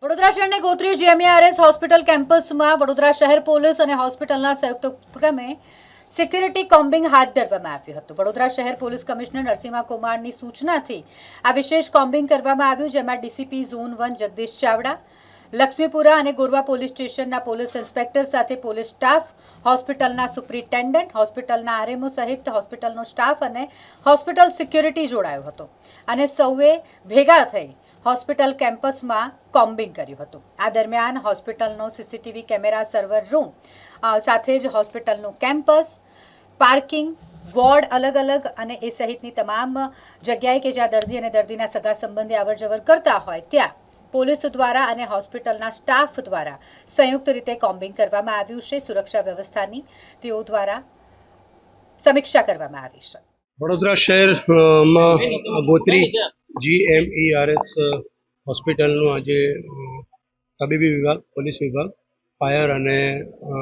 વડોદરા શહેરની Gotri GMERS hospital કેમ્પસમાં વડોદરા શહેર પોલીસ અને હોસ્પિટલના સંયુક્ત ઉપક્રમે સિક્યુરિટી કોમ્બિંગ હાથ ધરવામાં આવ્યું હતું। વડોદરા શહેર પોલીસ કમિશનર નરસિંહા કુમારની સૂચનાથી આ વિશેષ કોમ્બિંગ કરવામાં આવ્યું, જેમાં ડીસીપી ઝોન 1 જગદીશ ચાવડા, લક્ષ્મીપુરા અને ગોરવા પોલીસ સ્ટેશનના પોલીસ ઇન્સ્પેક્ટર સાથે પોલીસ સ્ટાફ, હોસ્પિટલના સુપ્રિન્ટેન્ડન્ટ, હોસ્પિટલના આરએમઓ સહિત હોસ્પિટલનો સ્ટાફ અને હોસ્પિટલ સિક્યુરિટી જોડાયો હતો અને સૌએ ભેગા થઈ હોસ્પિટલ કેમ્પસમાં કોમ્બિંગ કર્યું હતું। આ દરમિયાન હોસ્પિટલનો સીસીટીવી કેમેરા સર્વર રૂમ સાથે જ હોસ્પિટલનું કેમ્પસ, પાર્કિંગ, વોર્ડ અલગ અલગ અને એ સહિતની તમામ જગ્યાએ કે જ્યાં દર્દી અને દર્દીના સગા સંબંધી અવરજવર કરતા હોય ત્યાં પોલીસ દ્વારા અને હોસ્પિટલના સ્ટાફ દ્વારા સંયુક્ત રીતે કોમ્બિંગ કરવામાં આવ્યું છે। સુરક્ષા વ્યવસ્થાની તેઓ દ્વારા સમીક્ષા કરવામાં આવી છે। વડોદરા શહેરમાં ગોત્રી જીએમઈઆરએસ હોસ્પિટલનું આજે તબીબી વિભાગ, પોલીસ વિભાગ, ફાયર અને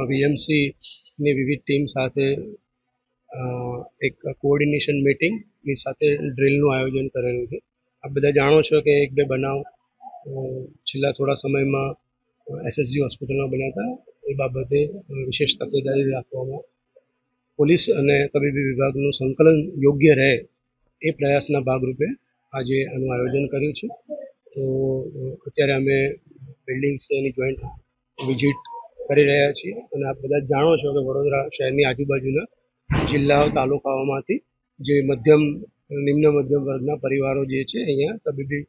વીએમસીની વિવિધ ટીમ સાથે એક કોઓર્ડિનેશન મીટિંગની સાથે ડ્રિલનું આયોજન કરેલું છે। આપ બધા જાણો છો કે એક બે બનાવ છેલ્લા થોડા સમયમાં એસએસજી હોસ્પિટલમાં બન્યા હતા। એ બાબતે વિશેષ તકેદારી રાખવામાં પોલીસ અને તબીબી વિભાગનું સંકલન યોગ્ય રહે એ પ્રયાસના ભાગરૂપે આજે આનું આયોજન કર્યું છે। તો અત્યારે અમે બિલ્ડિંગ્સ એની જોઈન્ટ વિઝિટ કરી રહ્યા છીએ અને આપ બધા જાણો છો કે વડોદરા શહેરની આજુબાજુના જિલ્લાઓ, તાલુકાઓમાંથી જે નિમ્ન મધ્યમ વર્ગના પરિવારો જે છે અહીંયા તબીબી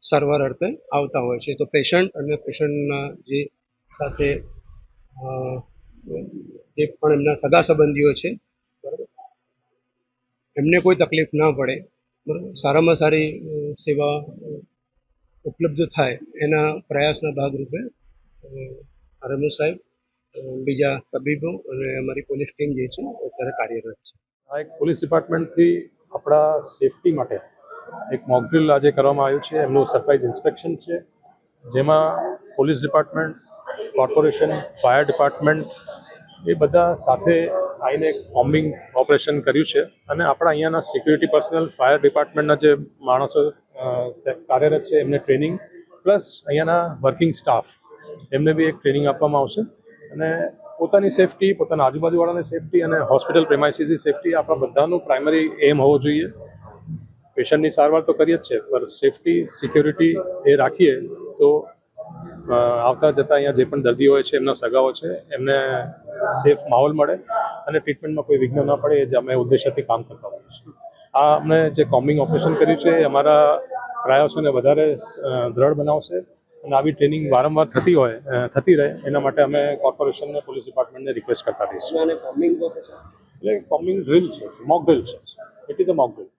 સારવાર અર્થે આવતા હોય છે। તો પેશન્ટ અને પેશન્ટના જે સાથે જે પણ એમના સગા સંબંધીઓ છે, બરાબર, એમને કોઈ તકલીફ ના પડે, બરાબર, સારામાં સારી સેવા ઉપલબ્ધ થાય એના પ્રયાસના ભાગરૂપે આરએમઓ સાહેબ, બીજા તબીબો અને અમારી પોલીસ ટીમ જે છે અત્યારે કાર્યરત છે। આ એક પોલીસ ડિપાર્ટમેન્ટથી આપણા સેફટી માટે એક મોક ડ્રિલ આજે કરવામાં આવ્યું છે। એમનું સરપ્રાઇઝ ઇન્સ્પેક્શન છે, જેમાં police department, corporation, fire department એ બધા સાથે આવીને એક કોમ્બિંગ ઓપરેશન કર્યું છે અને આપણા અહીંયાના સિક્યુરિટી પર્સનલ, ફાયર ડિપાર્ટમેન્ટના જે માણસો કાર્યરત છે એમને ટ્રેનિંગ, પ્લસ અહીંયાના વર્કિંગ સ્ટાફ એમને બી એક ટ્રેનિંગ આપવામાં આવશે અને પોતાની સેફટી, પોતાના આજુબાજુવાળાની સેફટી અને હોસ્પિટલ પ્રેમાઇસીસની સેફટી આપણા બધાનું પ્રાઇમરી એમ હોવો જોઈએ। પેશન્ટની સારવાર તો કરીએ જ છે, પણ સેફટી, સિક્યોરિટી એ રાખીએ તો આવતા જતાં અહીંયા જે પણ દર્દીઓ હોય છે, એમના સગાઓ છે, એમને સેફ માહોલ મળે અને ટ્રીટમેન્ટમાં કોઈ વિઘ્ન ના પડે, એ જ અમે ઉદ્દેશ્યથી કામ કરતા હોઈએ છીએ। આ અમને જે કોમ્બિંગ ઓપરેશન કર્યું છે એ અમારા પ્રયાસોને વધારે દ્રઢ બનાવશે અને આવી ટ્રેનિંગ વારંવાર થતી રહે એના માટે અમે કોર્પોરેશનને, પોલીસ ડિપાર્ટમેન્ટને રિક્વેસ્ટ કરતા રહીશું। એટલે કોમ્બિંગ ડ્રિલ છે, મોક ડ્રિલ છે, it is a mock drill.